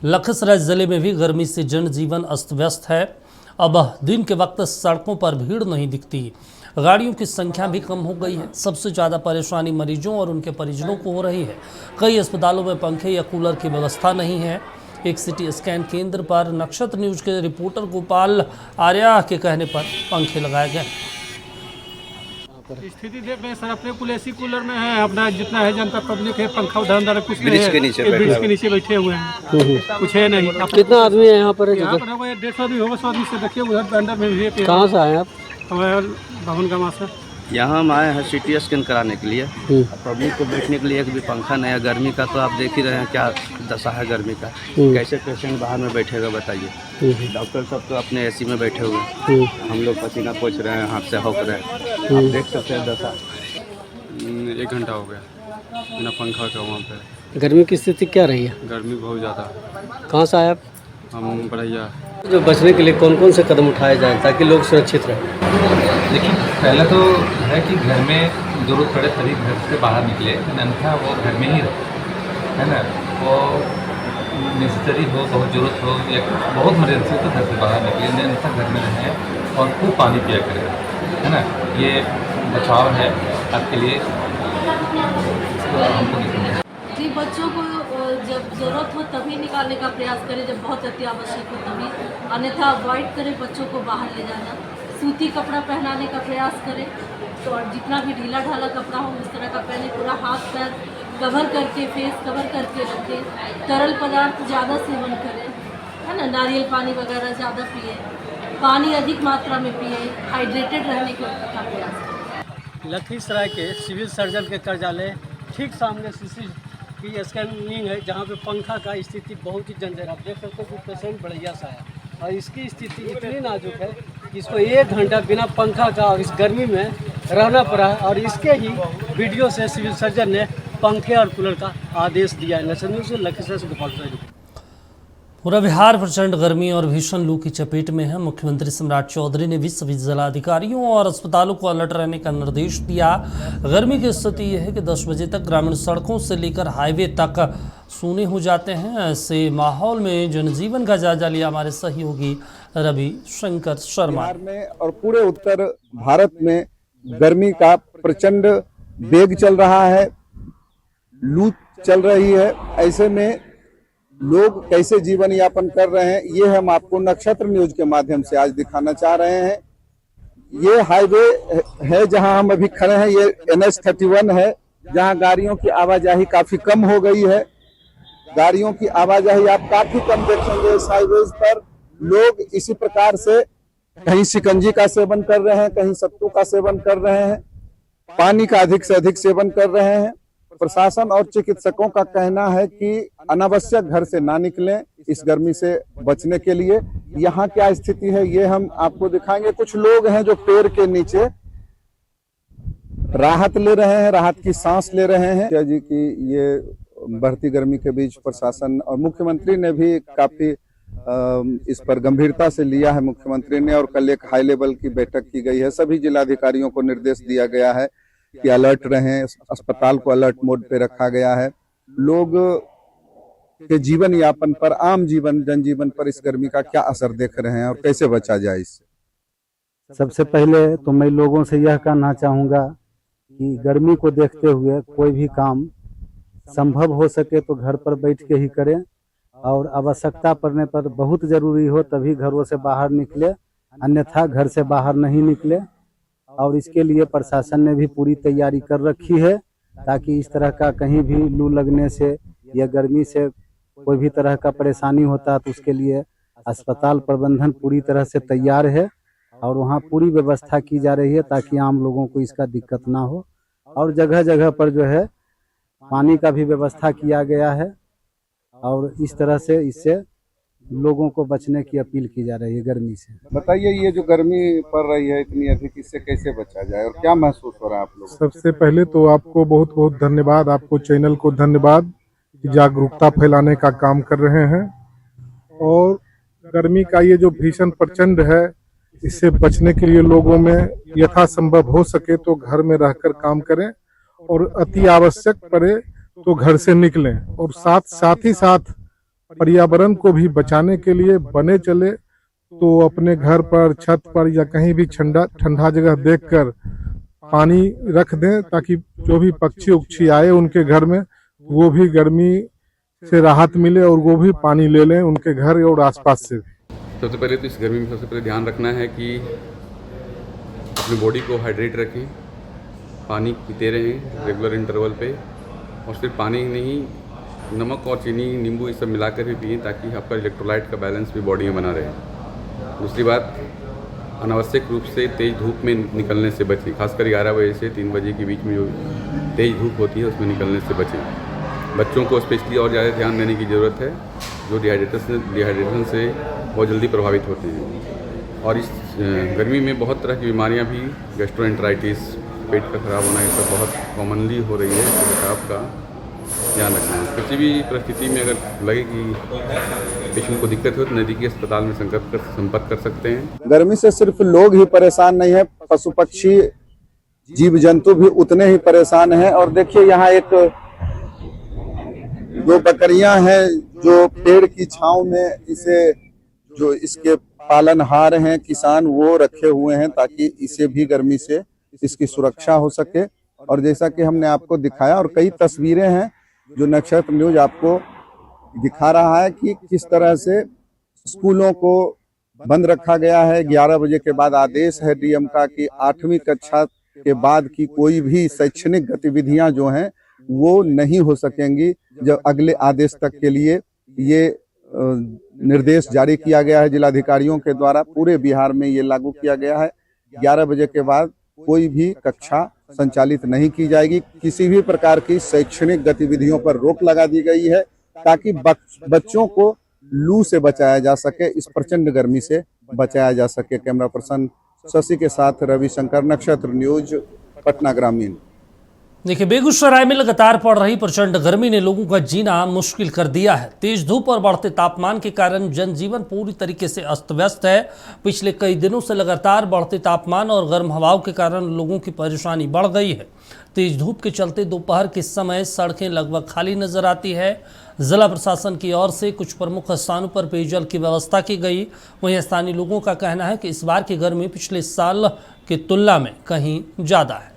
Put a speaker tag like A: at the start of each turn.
A: लखीसराय जिले में भी गर्मी से जनजीवन अस्त व्यस्त है। अब दिन के वक्त सड़कों पर भीड़ नहीं दिखती, गाड़ियों की संख्या भी कम हो गई है। सबसे ज़्यादा परेशानी मरीजों और उनके परिजनों को हो रही है। कई अस्पतालों में पंखे या कूलर की व्यवस्था नहीं है। एक सिटी स्कैन केंद्र पर नक्षत्र न्यूज के रिपोर्टर गोपाल आर्या के कहने पर पंखे लगाए गए।
B: स्थिति देख रहे हैं सर, अपने कुल एसी कूलर में है, अपना जितना है जनता पब्लिक है, पंखा उधर अंदर कुछ नहीं है, ब्रिज के नीचे बैठे हुए हैं, कुछ है नहीं।
C: कितना आदमी है यहाँ पर?
B: यहाँ पर 150 आदमी होगा, 100 आदमी से देखिए उधर अंदर में भी है।
C: कहाँ से आए आप?
B: हमारे भवन का मासा
D: यहाँ हम आए हैं सिटी स्कैन कराने के लिए। पब्लिक को बैठने के लिए एक भी पंखा नहीं है। गर्मी का तो आप देख ही रहे हैं क्या दशा है गर्मी का। कैसे पेशेंट बाहर में बैठेगा बताइए। डॉक्टर सब तो अपने एसी में बैठे हुए हैं, हम लोग पसीना पोंछ रहे हैं, हाथ से हौक रहे हैं। आप देख सकते हैं दशा।
E: 1 घंटा हो गया बिना पंखा का वहाँ पे।
C: गर्मी की स्थिति क्या रही है?
E: गर्मी बहुत ज़्यादा।
C: कहाँ से आए आप?
E: हम बढ़िया।
C: जो बचने के लिए कौन कौन से कदम उठाए जाएं ताकि लोग सुरक्षित रहें?
F: देखिए, पहला तो है कि घर में जरूरत पड़े तभी घर से बाहर निकले, अन्यथा वो घर में ही रहे, है ना। वो नेसेसरी हो, बहुत ज़रूरत हो या बहुत इमरजेंसी हो तो घर से बाहर निकले, अन्यथा घर में रहें और खूब पानी पिया करें, है ना। ये बचाव है आपके लिए। हमको
G: जी, बच्चों को जब ज़रूरत हो तभी निकालने का प्रयास करें, जब बहुत अति आवश्यक हो तभी, अन्यथा अवॉइड करें बच्चों को बाहर ले जाना। सूती कपड़ा पहनाने का प्रयास करें, तो और जितना भी ढीला ढाला कपड़ा हो उस तरह का पहने। पूरा हाथ पैर कवर करके, फेस कवर करके रखें। तरल पदार्थ ज़्यादा सेवन करें, है ना। नारियल पानी वगैरह ज़्यादा पिए, पानी अधिक मात्रा में पिए, हाइड्रेटेड रहने का प्रयास करें।
C: लखीसराय के सिविल सर्जन के कार्यालय ठीक सामने सीसी की स्कैनिंग है, जहाँ पे पंखा का स्थिति बहुत ही जर्जर। आप देख सकते हो कि पेशेंट बढ़िया सा है और इसकी स्थिति इतनी नाजुक है कि इसको 1 घंटा बिना पंखा का और इस गर्मी में रहना पड़ा है। और इसके ही वीडियो से सिविल सर्जन ने पंखे और कूलर का आदेश दिया है। नक्षत्र न्यूज़ लखीसराय से गोपाल आर्या।
A: पूरा बिहार प्रचंड गर्मी और भीषण लू की चपेट में है। मुख्यमंत्री सम्राट चौधरी ने भी सभी जिलाधिकारियों और अस्पतालों को अलर्ट रहने का निर्देश दिया। गर्मी की स्थिति यह है कि 10 बजे तक ग्रामीण सड़कों से लेकर हाईवे तक सूने हो जाते हैं। ऐसे माहौल में जनजीवन का जायजा लिया हमारे सहयोगी रवि शंकर शर्मा।
H: बिहार में और पूरे उत्तर भारत में गर्मी का प्रचंड वेग चल रहा है, लू चल रही है। ऐसे में लोग कैसे जीवन यापन कर रहे हैं ये हम आपको नक्षत्र न्यूज के माध्यम से आज दिखाना चाह रहे हैं। ये हाईवे है जहां हम अभी खड़े हैं, ये NH 31 है, जहां गाड़ियों की आवाजाही काफी कम हो गई है। गाड़ियों की आवाजाही आप काफी कम देखेंगे इस हाईवे पर। लोग इसी प्रकार से कहीं शिकंजी का सेवन कर रहे हैं, कहीं सत्तू का सेवन कर रहे हैं, पानी का अधिक से अधिक सेवन कर रहे हैं। प्रशासन और चिकित्सकों का कहना है कि अनावश्यक घर से ना निकलें इस गर्मी से बचने के लिए। यहाँ क्या स्थिति है ये हम आपको दिखाएंगे। कुछ लोग हैं जो पेड़ के नीचे राहत ले रहे हैं, राहत की सांस ले रहे हैं। जी की ये बढ़ती गर्मी के बीच प्रशासन और मुख्यमंत्री ने भी काफी इस पर गंभीरता से लिया है। मुख्यमंत्री ने और कल एक हाई लेवल की बैठक की गई है। सभी जिलाधिकारियों को निर्देश दिया गया है कि अलर्ट रहें। अस्पताल को अलर्ट मोड पे रखा गया है। लोग के जीवन यापन पर, आम जीवन जनजीवन पर इस गर्मी का क्या असर देख रहे हैं और कैसे बचा जाए इससे।
I: सबसे पहले तो मैं लोगों से यह कहना चाहूँगा कि गर्मी को देखते हुए कोई भी काम संभव हो सके तो घर पर बैठ के ही करें, और आवश्यकता पड़ने पर बहुत ज़रूरी हो तभी घरों से बाहर निकले, अन्यथा घर से बाहर नहीं निकले। और इसके लिए प्रशासन ने भी पूरी तैयारी कर रखी है ताकि इस तरह का कहीं भी लू लगने से या गर्मी से कोई भी तरह का परेशानी होता है तो उसके लिए अस्पताल प्रबंधन पूरी तरह से तैयार है और वहाँ पूरी व्यवस्था की जा रही है ताकि आम लोगों को इसका दिक्कत ना हो। और जगह जगह पर जो है पानी का भी व्यवस्था किया गया है और इस तरह से इससे लोगों को बचने की अपील की जा रही है गर्मी से।
H: बताइए, ये जो गर्मी पड़ रही है इतनी अधिक, इससे कैसे बचा जाए और क्या महसूस हो रहा है आप लोग?
J: सबसे पहले तो आपको बहुत बहुत धन्यवाद, आपको चैनल को धन्यवाद कि जागरूकता फैलाने का काम कर रहे हैं। और गर्मी का ये जो भीषण प्रचंड है, इससे बचने के लिए लोगों में यथासंभव हो सके तो घर में रहकर काम करें और अति आवश्यक पड़े तो घर से निकलें। और साथ ही साथ पर्यावरण को भी बचाने के लिए बने चले तो अपने घर पर, छत पर या कहीं भी ठंडा जगह देखकर पानी रख दें, ताकि जो भी पक्षी उक्षी आए उनके घर में वो भी गर्मी से राहत मिले और वो भी पानी ले लें उनके घर और आसपास से।
E: सबसे पहले तो इस गर्मी में सबसे पहले ध्यान रखना है कि अपनी बॉडी को हाइड्रेट रखें, पानी पीते रहें रेगुलर इंटरवल पे, और सिर्फ पानी ही नहीं, नमक और चीनी, नींबू ये सब मिलाकर भी पिएं ताकि आपका इलेक्ट्रोलाइट का बैलेंस भी बॉडी में बना रहे। दूसरी बात, अनावश्यक रूप से तेज़ धूप में निकलने से बचें, खासकर 11 बजे से 3 बजे के बीच में जो तेज़ धूप होती है उसमें निकलने से बचें। बच्चों को स्पेशली और ज़्यादा ध्यान देने की ज़रूरत है, जो डिहाइड्रेशन से बहुत जल्दी प्रभावित होते हैं। और इस गर्मी में बहुत तरह की बीमारियां भी, गैस्ट्रोएंटराइटिस, पेट का खराब होना, ये सब बहुत कॉमनली हो रही है, तो बचाव का ध्यान रखना है। किसी भी परिस्थिति में अगर लगे कि पेशेंट को दिक्कत हो तो नज़दीकी अस्पताल में संपर्क कर सकते हैं।
H: गर्मी से सिर्फ लोग ही परेशान नहीं है, पशु पक्षी जीव जंतु भी उतने ही परेशान हैं। और देखिए यहाँ एक दो बकरियां हैं जो पेड़ की छांव में जो इसके पालनहार हैं किसान, वो रखे हुए हैं ताकि इसे भी गर्मी से इसकी सुरक्षा हो सके। और जैसा कि हमने आपको दिखाया, और कई तस्वीरें हैं जो नक्षत्र न्यूज आपको दिखा रहा है कि किस तरह से स्कूलों को बंद रखा गया है। 11 बजे के बाद आदेश है डीएम का कि 8वीं कक्षा के बाद की कोई भी शैक्षणिक गतिविधियां जो हैं वो नहीं हो सकेंगी। जब अगले आदेश तक के लिए ये निर्देश जारी किया गया है जिलाधिकारियों के द्वारा, पूरे बिहार में ये लागू किया गया है। 11 बजे के बाद कोई भी कक्षा संचालित नहीं की जाएगी। किसी भी प्रकार की शैक्षणिक गतिविधियों पर रोक लगा दी गई है ताकि बच्चों को लू से बचाया जा सके, इस प्रचंड गर्मी से बचाया जा सके। कैमरा पर्सन शशि के साथ रविशंकर, नक्षत्र न्यूज, पटना ग्रामीण।
A: देखिए, बेगूसराय में लगातार पड़ रही प्रचंड गर्मी ने लोगों का जीना मुश्किल कर दिया है। तेज धूप और बढ़ते तापमान के कारण जनजीवन पूरी तरीके से अस्त व्यस्त है। पिछले कई दिनों से लगातार बढ़ते तापमान और गर्म हवाओं के कारण लोगों की परेशानी बढ़ गई है। तेज धूप के चलते दोपहर के समय सड़कें लगभग खाली नजर आती है। जिला प्रशासन की ओर से कुछ प्रमुख स्थानों पर पेयजल की व्यवस्था की गई। वहीं स्थानीय लोगों का कहना है कि इस बार की गर्मी पिछले साल की तुलना में कहीं ज़्यादा है।